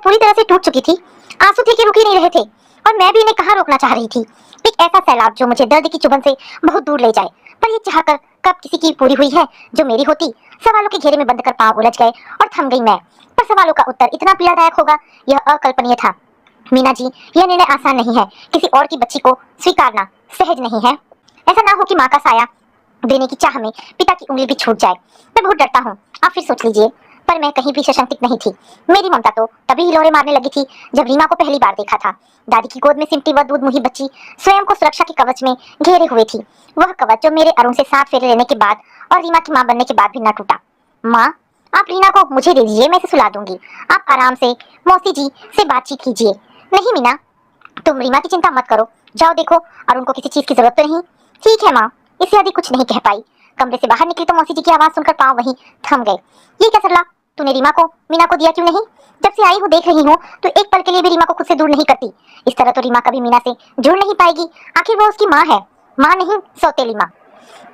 पूरी तरह से टूट चुकी थी। आंसू थे कि रुक ही नहीं रहे थे और मैं भी इन्हें कहाँ रोकना चाह रही थी। एक ऐसा सैलाब जो मुझे दर्द की चुभन से बहुत दूर ले जाए, पर ये चाहकर कब किसी की पूरी हुई है जो मेरी होती। सवालों के घेरे में बंद कर पांव उलझ गए और थम गई मैं। पर सवालों का उत्तर इतना पीड़ादायक होगा यह अकल्पनीय था। मीना जी, यह निर्णय आसान नहीं है। किसी और की बच्ची को स्वीकारना सहज नहीं है। ऐसा ना हो कि माँ का साया देने की चाह में पिता की उंगली भी छूट जाए। मैं बहुत डरता हूँ, आप फिर सोच लीजिए। पर मैं कहीं भी सशंकित नहीं थी। मेरी ममता तो तभी हिलोरे मारने लगी थी जब रीमा को पहली बार देखा था। दादी की गोद में सिमटी वह दूध मुही बच्ची स्वयं को सुरक्षा के कवच में घेरे हुए थी। वह कवच जो मेरे अरुण से 7 फेरे लेने के बाद और रीमा की माँ बनने के बाद भी न टूटा। माँ, आप रीना को मुझे दे दीजिए, मैं इसे सुला दूंगी। आप आराम से मौसी जी से बातचीत कीजिए। नहीं मीना, तुम रीमा की चिंता मत करो। जाओ देखो अरुण को किसी चीज की जरूरत तो नहीं। ठीक है माँ। इससे अधिक कुछ नहीं कह पाई। कमरे से बाहर निकली तो मौसी जी की आवाज सुनकर पाँव वहीं थम गए। ये क्या सरला, तूने रीमा को मीना को दिया क्यों नहीं? जब से आई हूँ देख रही हूँ तो एक पल के लिए भी रीमा को खुद से दूर नहीं करती। इस तरह तो रीमा कभी मीना से जुड़ नहीं पाएगी। आखिर वो उसकी माँ है, माँ नहीं सौतेली माँ।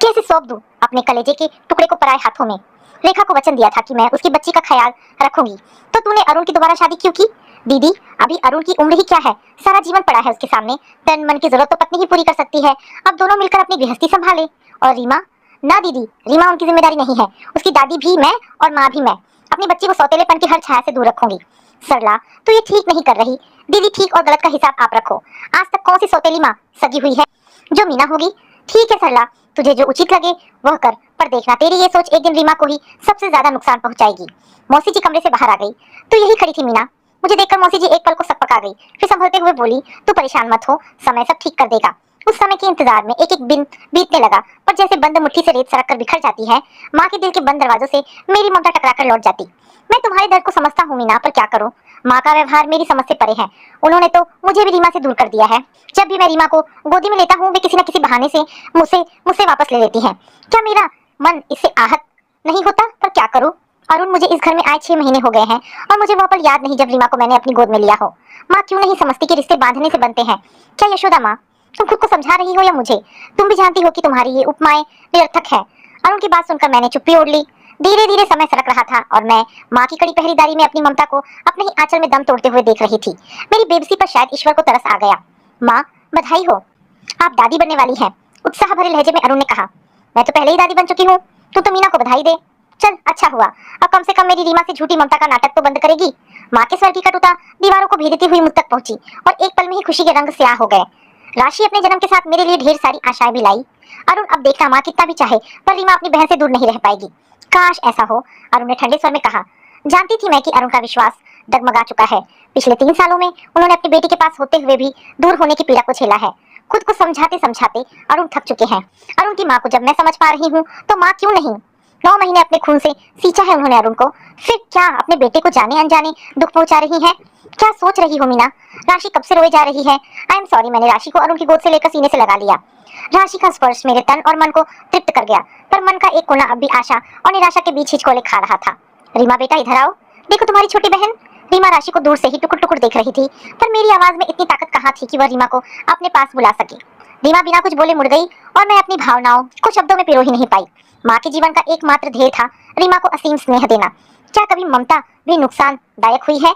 कैसे सौंप दूं अपने कलेजे के टुकड़े को पराए हाथों में? रेखा को वचन दिया था कि मैं उसकी बच्ची का ख्याल रखूंगी। तो तूने अरुण की दोबारा शादी क्यों की? दीदी, अभी अरुण की उम्र ही क्या है, सारा जीवन पड़ा है उसके सामने। तन मन की जरूरत तो पत्नी ही पूरी कर सकती है। अब दोनों मिलकर अपनी गृहस्थी संभाले। और रीमा? ना दीदी, रीमा उनकी जिम्मेदारी नहीं है। उसकी दादी भी मैं और माँ भी मैं। अपनी बच्ची को सौतेलेपन की हर छाया से दूर रखूंगी। सरला, तू ये ठीक नहीं कर रही। दीदी, ठीक और गलत का हिसाब आप रखो। आज तक कौन सी सौतेली माँ सगी हुई है जो मीना होगी? ठीक है सरला, तुझे जो उचित लगे वह कर, पर देखना तेरी ये सोच एक दिन रीमा को ही सबसे ज्यादा नुकसान पहुंचाएगी। मौसी जी कमरे से बाहर आ गई तो यही खड़ी थी मीना। मुझे देखकर मौसी जी एक पल को सकपका गई, फिर संभलते हुए बोली, तू परेशान मत हो, समय सब ठीक कर देगा। उस समय के इंतजार में एक एक दिन बीतने लगा, पर जैसे बंद मुट्ठी से रेत सरक कर बिखर जाती है, माँ के दिल के बंद दरवाजों से मेरी ममता टकरा कर लौट जाती। मैं तुम्हारे दर्द को समझता हूँ मीना, पर क्या करूँ, माँ का व्यवहार मेरी समझ से परे है। उन्होंने तो मुझे भी रीमा से दूर कर दिया है। जब भी मैं रीमा को गोदी में लेता हूँ वे किसी न किसी बहाने से मुझसे मुझसे वापस ले लेती हैं। क्या मेरा मन इससे आहत नहीं होता? पर क्या करूँ, अरुण मुझे इस घर में आए 6 महीने हो गए हैं और मुझे वह पल याद नहीं जब रीमा को मैंने अपनी गोद में लिया हो। माँ क्यों नहीं समझती कि रिश्ते बांधने से बनते हैं? क्या यशोदा माँ, तुम खुद को समझा रही हो या मुझे? तुम भी जानती हो कि तुम्हारी ये उपमाएं निरर्थक है। अरुण की बात सुनकर मैंने चुप्पी ओढ़ ली। धीरे धीरे समय सरक रहा था और मैं माँ की कड़ी पहरेदारी में अपनी ममता को अपने ही आंचल में दम तोड़ते हुए देख रही थी। मेरी बेबसी पर शायद ईश्वर को तरस आ गया। माँ, बधाई हो, आप दादी बनने वाली हैं, उत्साह भरे लहजे में अरुण ने कहा। मैं तो पहले ही दादी बन चुकी हूँ, तू तो मीना को बधाई दे। चल अच्छा हुआ, अब कम से कम मेरी रीमा से झूठी ममता का नाटक तो बंद करेगी। माँ के स्वर की कटुता दीवारों को भेदती हुई मुझ तक पहुंची और एक पल में ही खुशी के रंग स्याह हो गए। राशि अपने जन्म के साथ मेरे लिए ढेर सारी आशाएं भी लाई। अरुण, अब देखना माँ कितना भी चाहे पर रीमा अपनी बहन से दूर नहीं रह पाएगी। काश ऐसा हो, अरुण ने ठंडे स्वर में कहा। जानती थी मैं कि अरुण का विश्वास डगमगा चुका है। पिछले 3 सालों में उन्होंने अपनी बेटी के पास होते हुए भी दूर होने की पीड़ा को झेला है। खुद को समझाते समझाते अरुण थक चुके हैं। अरुण की माँ को जब मैं समझ पा रही हूँ तो माँ क्यों नहीं? 9 महीने अपने खून से सींचा है उन्होंने अरुण को, फिर क्या अपने बेटे को जाने अनजाने दुख पहुंचा रही है? क्या सोच रही हो मीना? राशि कब से रोए जा रही है। आई एम सॉरी, मैंने राशि को अरुण की गोद से लेकर सीने से लगा लिया। राशि का स्पर्श मेरे तन और मन को तृप्त कर गया, पर मन का एक कोना अब भी आशा और निराशा के बीच हिचकोले खा रहा था। रीमा बेटा, इधर आओ, देखो तुम्हारी छोटी बहन। रीमा राशि को दूर से ही टुकुर टुकुर देख रही थी, पर मेरी आवाज में इतनी ताकत कहाँ थी कि वह रीमा को अपने पास बुला सके। रीमा बिना कुछ बोले मुड़ गई और मैं अपनी भावनाओं को शब्दों में पिरो ही नहीं पाई। माँ के जीवन का एकमात्र ध्येय था रीमा को असीम स्नेह देना। क्या कभी ममता भी नुकसानदायक हुई है?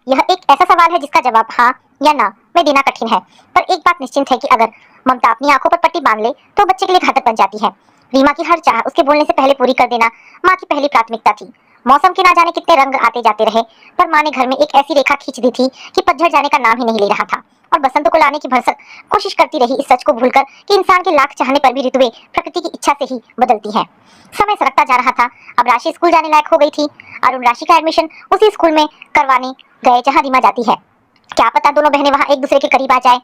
यह एक ऐसा सवाल है जिसका जवाब हाँ या ना में देना कठिन है, पर एक बात निश्चित है कि अगर ममता अपनी आंखों पर पट्टी बांध ले तो बच्चे के लिए घातक बन जाती है। रीमा की हर चाह उसके बोलने से पहले पूरी कर देना माँ की पहली प्राथमिकता थी। मौसम के ना जाने कितने रंग आते जाते रहे, पर माँ ने घर में एक ऐसी रेखा खींच दी थी कि पतझड़ जाने का नाम ही नहीं ले रहा था और बसंत को लाने की भरसक कोशिश करती रही, इस सच को भूलकर कि इंसान के लाख चाहने पर भी ऋतुएं प्रकृति की इच्छा से ही बदलती हैं। समय सरकता जा रहा था। अब राशि स्कूल जाने लायक हो गई थी। अरुण राशि का एडमिशन उसी स्कूल में करवाने गए जहाँ रीमा जाती है। क्या पता दोनों बहनें वहाँ एक दूसरे के करीब आ जाए।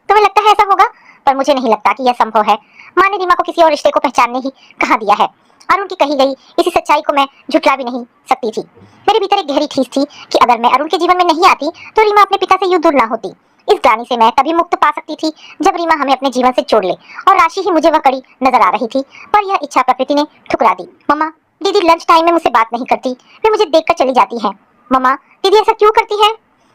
तुम्हें लगता है ऐसा होगा? पर मुझे नहीं लगता कि यह संभव है। माँ ने रीमा को किसी और रिश्ते को पहचानने ही कहा दिया है। अरुण की कही गई इसी सच्चाई को मैं झुठला भी नहीं सकती थी। मेरे भीतर एक गहरी खींच थी कि अगर मैं अरुण के जीवन में नहीं आती तो रीमा अपने पिता से यूं दूर ना होती। इस ग्लानि से मैं तभी मुक्त पा सकती थी जब रीमा हमें अपने जीवन से जोड़ ले, और राशि ही मुझे वह कड़ी नजर आ रही थी, पर यह इच्छा प्रकृति ने ठुकरा दी। मम्मा, दीदी लंच टाइम में मुझसे बात नहीं करती, वे मुझे देखकर चली जाती है। मम्मा, दीदी ऐसा क्यों करती है?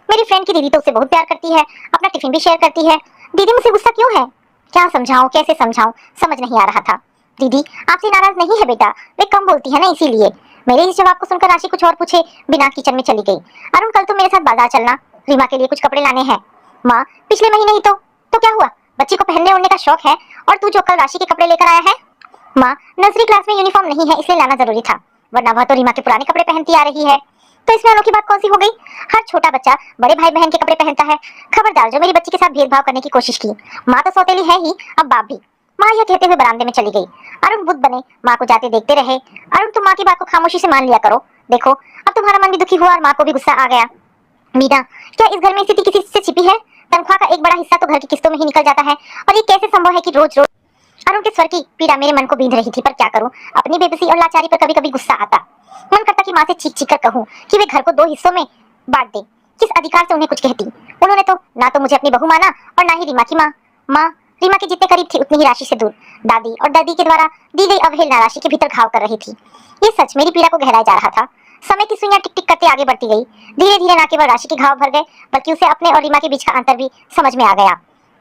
मेरी फ्रेंड की दीदी तो उसे बहुत प्यार करती है, अपना टिफिन भी शेयर करती है। दीदी मुझसे गुस्सा क्यों है? क्या समझाऊं, कैसे समझाऊं, समझ नहीं आ रहा था। दीदी आपसे नाराज नहीं है बेटा, वे कम बोलती है ना इसीलिए। मेरे इस जवाब को सुनकर राशि कुछ और पूछे बिना किचन में चली गई। अरुण कल तुम मेरे साथ बाजार चलना, रीमा के लिए कुछ कपड़े लाने हैं। माँ पिछले महीने ही तो क्या हुआ? बच्ची को पहनने ओढ़ने का शौक है और तू जो कल राशि के कपड़े लेकर आया है। माँ नर्सरी क्लास में यूनिफॉर्म नहीं है इसलिए लाना जरूरी था, वरना वह तो रीमा के पुराने कपड़े पहनती आ रही है। तो इसमें अनोखी बात कौन सी हो गई? हर छोटा बच्चा बड़े भाई बहन के कपड़े पहनता है। खबरदार जो मेरी बच्ची के साथ भेदभाव करने की कोशिश की। माँ तो सौतेली है ही, अब बाप भी। माँ यह कहते हुए बरामदे में चली गई। अरुण बुद्ध बने माँ को जाते देखते रहे। अरुण तुम माँ की बात को खामोशी से मान लिया करो। देखो अब तुम्हारा मन भी दुखी हुआ और माँ को भी गुस्सा आ गया। मीना क्या इस घर में स्थिति किसी से छिपी है? तनख्वाह का एक बड़ा हिस्सा तो घर की किस्तों में ही निकल जाता है और ये कैसे संभव है कि रोज रोज। अरुण के स्वर की पीड़ा मेरे मन को बींध रही थी, पर क्या करूं? अपनी बेबसी और लाचारी पर कभी कभी गुस्सा आता। मन करता कि माँ से चीख चीख कर कहूं कि वे घर को 2 हिस्सों में बांट दे। किस अधिकार से उन्हें कुछ कहती? उन्होंने तो ना तो मुझे अपनी बहू माना और ना ही रीमा की माँ। माँ रीमा के जितने करीब थी उतनी ही राशि से दूर। दादी और दादी के द्वारा दी गई अवहेलना राशि के भीतर घाव कर रही थी। ये सच मेरी पीड़ा को गहराया जा रहा था। समय की सुइयां टिक टिक करते आगे बढ़ती गई। धीरे धीरे न केवल राशि के घाव भर गए बल्कि उसे अपने और रीमा के बीच का अंतर भी समझ में आ गया।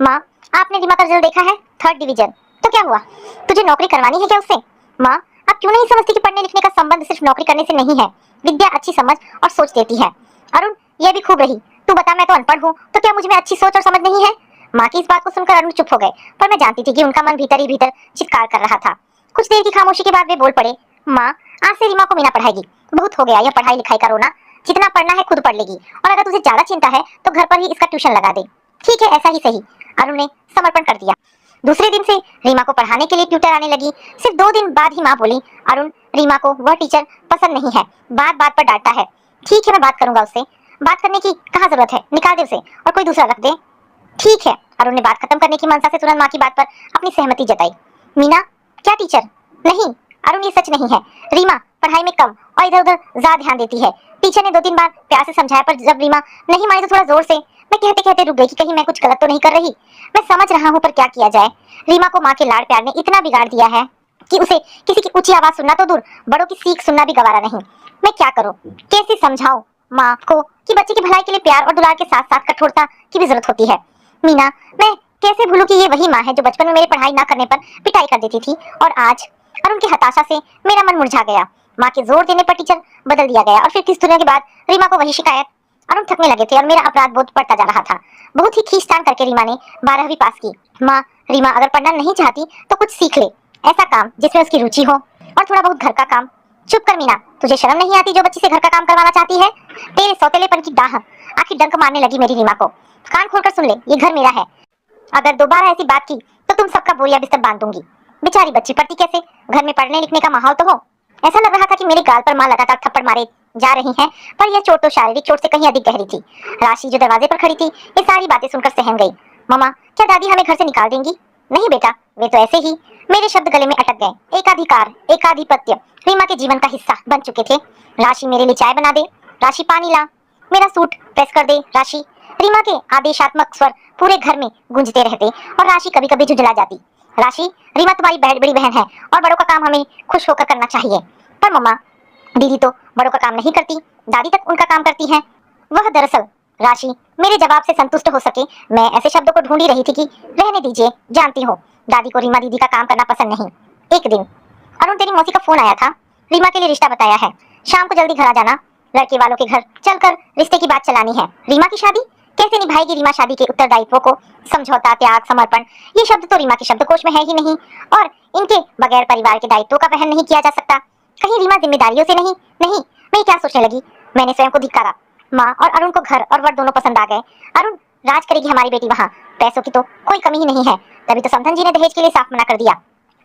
माँ आपने रीमा का रिजल्ट देखा है? 3rd division. तो क्या हुआ? तुझे नौकरी करवानी है क्या उससे? माँ आप क्यों नहीं समझती कि पढ़ने लिखने का संबंध सिर्फ नौकरी करने से नहीं है। विद्या अच्छी समझ और सोच देती है। अरुण यह भी खूब रही, तू बता मैं तो अनपढ़ हूँ तो क्या मुझ में अच्छी सोच और समझ नहीं है? माँ की इस बात को सुनकर अरुण चुप हो गए, पर मैं जानती थी कि उनका मन भीतर ही भीतर चित्कार कर रहा था। कुछ देर की खामोशी के बाद वे बोल पड़े। माँ आज से रीमा को मीना पढ़ाएगी। बहुत हो गया यह पढ़ाई लिखाई का रोना। जितना पढ़ना है खुद पढ़ लेगी और अगर तुझे ज्यादा चिंता है तो घर पर ही इसका ट्यूशन लगा दे। ठीक है ऐसा ही सही। अरुण ने समर्पण कर दिया। दूसरे दिन से रीमा को पढ़ाने के लिए ट्यूटर आने लगी। सिर्फ 2 दिन बाद ही माँ बोली, अरुण रीमा को वह टीचर पसंद नहीं है, बात बात पर डांटता है। ठीक है मैं बात करूंगा उससे। बात करने की कहाँ जरूरत है, निकाल दे उसे और कोई दूसरा रख दे। ठीक है। अरुण ने बात खत्म करने की मनसा से तुरंत माँ की बात पर अपनी सहमति जताई। मीना क्या टीचर? नहीं अरुण ये सच नहीं है। रीमा पढ़ाई में कम और इधर उधर ज्यादा ध्यान देती है। टीचर ने 2-3 बार प्यार से समझाया पर जब रीमा नहीं मानी तो थोड़ा जोर से। मैं कहते कहते रुक गई कि कहीं मैं कुछ गलत तो नहीं कर रही। मैं समझ रहा हूँ पर क्या किया जाए। रीमा को माँ के लाड़ प्यार ने इतना बिगाड़ दिया है कि उसे किसी की ऊंची आवाज सुनना तो दूर, बड़ों की सीख सुनना भी गवारा नहीं। मैं क्या करूँ? कैसे समझाऊं माँ को कि बच्चे की भलाई के लिए प्यार और दुलार के साथ साथ कठोरता की भी जरूरत होती है। मीना मैं कैसे भूलूं कि ये वही माँ है जो बचपन में मेरे पढ़ाई ना करने पर पिटाई कर देती थी और आज अरुण की हताशा से मेरा मन मुरझा गया। माँ के जोर देने पर टीचर बदल दिया गया और फिर किस दुनिया के बाद रीमा को वही शिकायत। अरुण थकने लगे थे और मेरा अपराध बोध बढ़ता जा रहा था। बहुत ही खींचतान करके रीमा ने 12वीं पास की। माँ रीमा अगर पढ़ना नहीं चाहती तो कुछ सीख ले, ऐसा काम जिसमें उसकी रुचि हो और थोड़ा बहुत घर का काम। चुप कर मीना, तुझे शर्म नहीं आती जो बच्ची से घर का काम करवाना चाहती है? तेरे सौतेलेपन की दाह आखिर डंक मारने लगी मेरी रीमा को। कान खोलकर सुन ले, ये घर मेरा है। अगर दोबारा ऐसी बात की तो तुम सबका बोरिया बिस्तर बांध दूंगी। बेचारी बच्ची पढ़ती कैसे? घर में पढ़ने लिखने का माहौल तो हो। ऐसा लग रहा था कि मेरे गाल पर माँ लगातार थप्पड़ मारे जा रही हैं, पर यह चोट तो शारीरिक चोट से कहीं अधिक गहरी थी। राशि जो दरवाजे पर खड़ी थी ये सारी बातें सुनकर सहम गई। मम्मा क्या दादी हमें घर से निकाल देंगी? नहीं बेटा, वे तो ऐसे ही। मेरे शब्द गले में अटक गए। एकाधिकार एकाधिपत्य रीमा के जीवन का हिस्सा बन चुके थे। राशि मेरे लिए चाय बना दे, राशि पानी ला, मेरा सूट प्रेस कर दे, राशि। रीमा के आदेशात्मक स्वर पूरे घर में गूंजते रहते और राशि कभी कभी झुंझला जाती। राशि रीमा तुम्हारी बड़ी बहन है और बड़ों का काम हमें खुश होकर करना चाहिए। पर मम्मा दीदी तो बड़ों का काम नहीं करती, दादी तक उनका काम करती है। वह दरअसल राशि मेरे जवाब से संतुष्ट हो सके मैं ऐसे शब्दों को ढूंढ ही रही थी कि रहने दीजिए, जानती हो दादी को रीमा दीदी का काम करना पसंद नहीं। एक दिन अरुण तेरी मौसी का फोन आया था, रीमा के लिए रिश्ता बताया है, शाम को जल्दी घर आ जाना। लड़के वालों के घर चलकर रिश्ते की बात चलानी है। रीमा की शादी कैसे निभाएगी रीमा शादी के उत्तरदायित्वों को? समझौता, त्याग, समर्पण, ये शब्द तो रीमा के शब्दकोश में है ही नहीं और इनके बगैर परिवार के दायित्वों का वहन नहीं किया जा सकता। कहीं रीमा जिम्मेदारियों से नहीं। मैं क्या सोचने लगी, मैंने स्वयं को धिक्कारा। माँ और अरुण को घर और वर दोनों पसंद आ गए। अरुण राज करेगी हमारी बेटी वहाँ, पैसों की तो कोई कमी ही नहीं है। तभी तो समधन जी ने दहेज के लिए साफ मना कर दिया।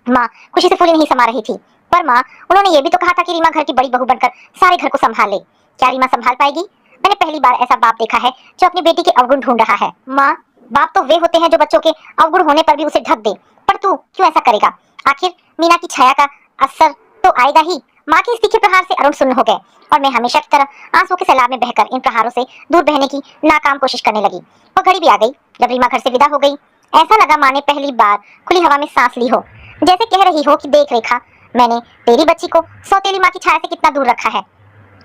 माँ खुशी से फूली नहीं समा रही थी। पर माँ उन्होंने ये भी तो कहा था कि रीमा घर की बड़ी बहू बनकर सारे घर को संभाल ले। क्या रीमा संभाल पाएगी? मैंने पहली बार ऐसा बाप देखा है जो अपनी बेटी के अवगुण ढूंढ रहा है। माँ बाप तो वे होते हैं जो बच्चों के अवगुण होने पर भी उसे ढक दे, पर तू क्यों ऐसा करेगा? आखिर मीना की छाया का असर तो आएगा ही। माँ के इस तीखे प्रहार से अरुण सुन्न हो गए और मैं हमेशा की तरह आंसू के सैलाब में बहकर इन प्रहारों से दूर बहने की नाकाम कोशिश करने लगी। वो घड़ी भी आ गई जब रीमा घर से विदा हो गई। ऐसा लगा माँ ने पहली बार खुली हवा में सांस ली हो, जैसे कह रही हो कि देख रेखा, मैंने तेरी बच्ची को सौतेली माँ की छाया से कितना दूर रखा है।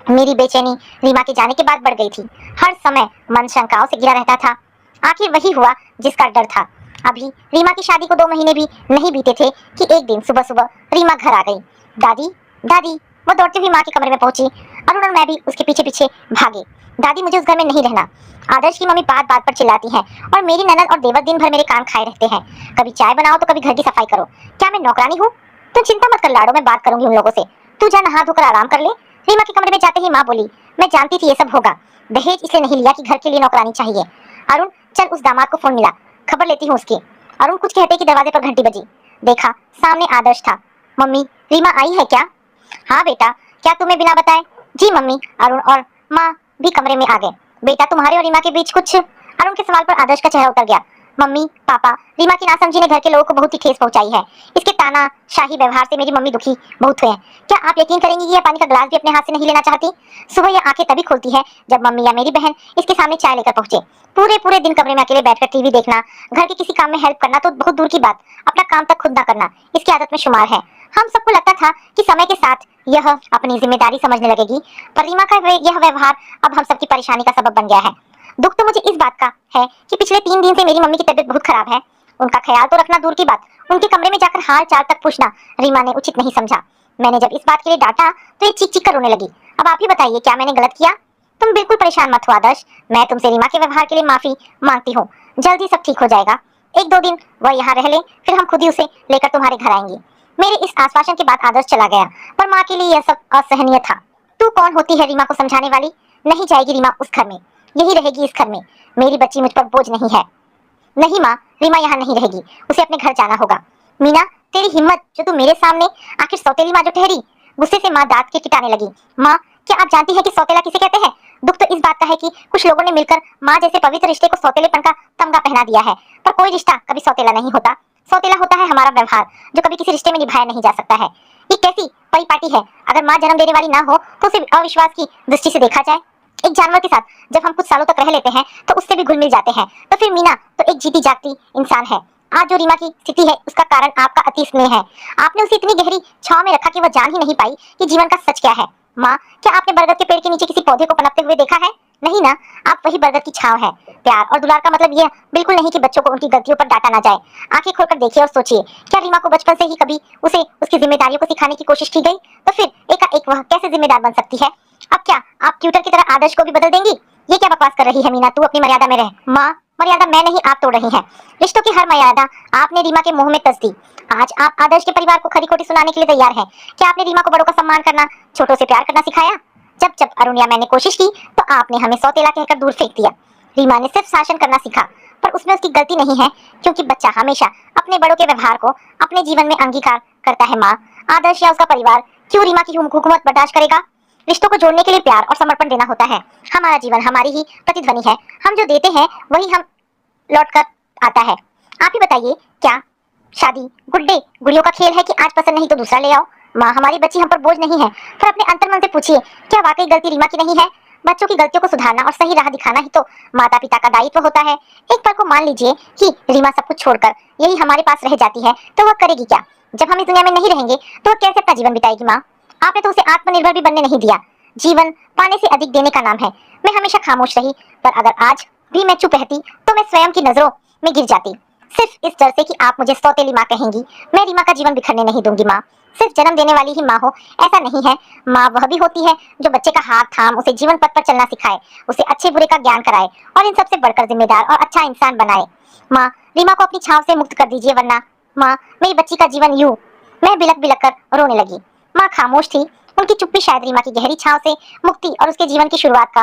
मेरी बेचैनी रीमा के जाने के बाद बढ़ गई थी। हर समय मन शंकाओं से घिरा रहता था। आखिर वही हुआ जिसका डर था। अभी रीमा की शादी को 2 महीने भी नहीं बीते थे कि एक दिन सुबह सुबह रीमा घर आ गई। दादी दादी वो दौड़ती हुई माँ के कमरे में पहुंची। अरुण और मैं भी उसके पीछे पीछे भागे। दादी, मुझे उस घर में नहीं रहना। आदर्श की मम्मी बात बात पर चिल्लाती हैं और मेरी ननद और देवर दिन भर मेरे कान खाए रहते हैं। कभी चाय बनाओ तो कभी घर की सफाई करो। क्या मैं नौकरानी हूँ? तुम चिंता मत कर लाडो, मैं बात करूंगी उन लोगों से। तू जा नहा धोकर आराम कर ले। रीमा के कमरे में जाते ही माँ बोली, मैं जानती थी ये सब होगा। दहेज इसलिए नहीं लिया कि घर के लिए नौकरानी चाहिए। अरुण, चल उस दामाद को फोन मिला, खबर लेती हूँ उसकी। अरुण कुछ कहते कि दरवाजे पर घंटी बजी। देखा, सामने आदर्श था। मम्मी, रीमा आई है क्या? हाँ बेटा, क्या तुम्हें बिना बताए? जी मम्मी। अरुण और माँ भी कमरे में आ गए। बेटा, तुम्हारे और रीमा के बीच कुछ? अरुण के सवाल पर आदर्श का चेहरा उतर गया। मम्मी पापा, रीमा की नासमझी ने घर के लोगों को बहुत ही ठेस पहुंचाई है। इसके तानाशाही व्यवहार से मेरी मम्मी दुखी बहुत हुए हैं। क्या आप यकीन करेंगी कि यह पानी का ग्लास भी अपने हाथ से नहीं लेना चाहती? सुबह यह आंखें तभी खोलती है जब मम्मी या मेरी बहन इसके सामने चाय लेकर पहुंचे। पूरे पूरे दिन कमरे में अकेले बैठकर टीवी देखना, घर के किसी काम में हेल्प करना तो बहुत दूर की बात, अपना काम तक खुद ना करना इसकी आदत में शुमार है। हम सबको लगता था कि समय के साथ यह अपनी जिम्मेदारी समझने लगेगी, पर रीमा का यह व्यवहार अब हम सबकी परेशानी का सबब बन गया है। दुख तो मुझे इस बात का है कि पिछले 3 दिन से मेरी मम्मी की तबीयत बहुत खराब है। उनका ख्याल तो रखना दूर की बात, उनके कमरे में जाकर हाल चाल तक पूछना रीमा ने उचित नहीं समझा। मैंने जब इस बात के लिए डांटा तो ये चीख चीख कर रोने लगी। अब आप ही बताइए, क्या मैंने गलत किया? तुम बिल्कुल परेशान मत हो आदर्श, मैं तुमसे रीमा के व्यवहार के लिए माफी मांगती हूँ। जल्दी सब ठीक हो जाएगा। 1-2 दिन वह यहाँ रह ले, फिर हम खुद ही उसे लेकर तुम्हारे घर आएंगे। मेरे इस आश्वासन के बाद आदर्श चला गया, पर माँ के लिए यह सब असहनीय था। तू कौन होती है रीमा को समझाने वाली? नहीं जाएगी रीमा उस घर में, यही रहेगी इस घर में। मेरी बच्ची मुझ पर बोझ नहीं है। नहीं माँ, रीमा यहाँ नहीं रहेगी, उसे अपने घर जाना होगा। मीना, तेरी हिम्मत जो तू मेरे सामने, आखिर सौतेली माँ जो ठहरी। गुस्से से माँ दांत के किटाने लगी। माँ, क्या आप जानती हैं कि सौतेला किसे कहते हैं? दुख तो इस बात का है कि कुछ लोगों ने मिलकर माँ जैसे पवित्र रिश्ते को सौतेलेपन का तमगा पहना दिया है, पर कोई रिश्ता कभी सौतेला नहीं होता। सौतेला होता है हमारा व्यवहार, जो कभी किसी रिश्ते में निभाया नहीं जा सकता है। ये कैसी परिपाटी है? अगर माँ जन्म देने वाली ना हो तो उसे अविश्वास की दृष्टि से देखा जाए। एक जानवर के साथ जब हम कुछ सालों तक रह लेते हैं तो उससे भी घुल मिल जाते हैं, तो फिर मीना तो एक जीती जागती इंसान है। आज जो रीमा की स्थिति है उसका कारण आपका अति स्नेह है। आपने उसे इतनी गहरी छांव में रखा कि वह जान ही नहीं पाई कि जीवन का सच क्या है। माँ, क्या आपने बरगद के पेड़ के नीचे किसी पौधे को पनपते हुए देखा है? नहीं ना, आप वही बरगद की छांव है। प्यार और दुलार का मतलब यह बिल्कुल नहीं कि बच्चों को उनकी गलतियों पर डांटा ना जाए। आंखें खोलकर देखिए और सोचिए, क्या रीमा को बचपन से ही कभी उसे उसकी जिम्मेदारियों को सिखाने की कोशिश की गई? तो फिर एकाएक वह कैसे जिम्मेदार बन सकती है? अब क्या आप ट्यूटर की तरह आदर्श को भी बदल देंगी? ये क्या बकवास कर रही है मीना, तू अपनी मर्यादा में रह। माँ, मर्यादा मैं नहीं आप तोड़ रही हैं। रिश्तों की हर मर्यादा आपने रीमा के मुंह में तस दी। आज आप आदर्श के परिवार को खरी खोटी सुनाने के लिए तैयार हैं। क्या आपने रीमा को बड़ों का सम्मान करना, छोटों से प्यार करना सिखाया? जब जब अरुण या मैंने कोशिश की तो आपने हमें सौतेला कहकर दूर फेंक दिया। रीमा ने सिर्फ शासन करना सीखा, पर उसमें उसकी गलती नहीं है, क्योंकि बच्चा हमेशा अपने बड़ों के व्यवहार को अपने जीवन में अंगीकार करता है। माँ, आदर्श या उसका परिवार क्यों रीमा की हुकूमत बर्दाश्त करेगा? रिश्तों को जोड़ने के लिए प्यार और समर्पण देना होता है। हमारा जीवन हमारी ही प्रतिध्वनि है, हम जो देते हैं वही हम लौट कर आता है। आप ही बताइए, क्या शादी गुड्डे गुड़ियों का खेल है कि आज पसंद नहीं तो दूसरा ले आओ? माँ, हमारी बच्ची हम पर बोझ नहीं है, पर अपने अंतर्मन से पूछिए, क्या वाकई गलती रीमा की नहीं है? बच्चों की गलतियों को सुधारना और सही राह दिखाना ही तो माता पिता का दायित्व होता है। एक पल को मान लीजिए कि रीमा सब कुछ छोड़कर यही हमारे पास रह जाती है, तो वह करेगी क्या? जब हम इस दुनिया में नहीं रहेंगे तो वह कैसे अपना जीवन बिताएगी? माँ, आपने तो उसे आत्मनिर्भर भी बनने नहीं दिया। जीवन पाने से अधिक देने का नाम है। मैं हमेशा खामोश रही, पर अगर आज भी मैं चुप रहती तो मैं स्वयं की नजरों में गिर जाती। सिर्फ इस डर से कि आप मुझे सौतेली माँ कहेंगी। मैं रीमा का जीवन बिखरने नहीं दूंगी। माँ, सिर्फ जन्म देने वाली ही माँ हो ऐसा नहीं है। माँ वह भी होती है जो बच्चे का हाथ थाम उसे जीवन पथ पर चलना सिखाए, उसे अच्छे बुरे का ज्ञान कराए और इन सबसे बढ़कर जिम्मेदार और अच्छा इंसान बनाए। माँ, रीमा को अपनी छाव से मुक्त कर दीजिए, वरना माँ, मेरी बच्ची का जीवन यूं। मैं बिलक बिलक कर रोने लगी। माँ खामोश थी। उनकी चुप्पी शायद रीमा की गहरी छाव से मुक्ति और उसके जीवन की शुरुआत का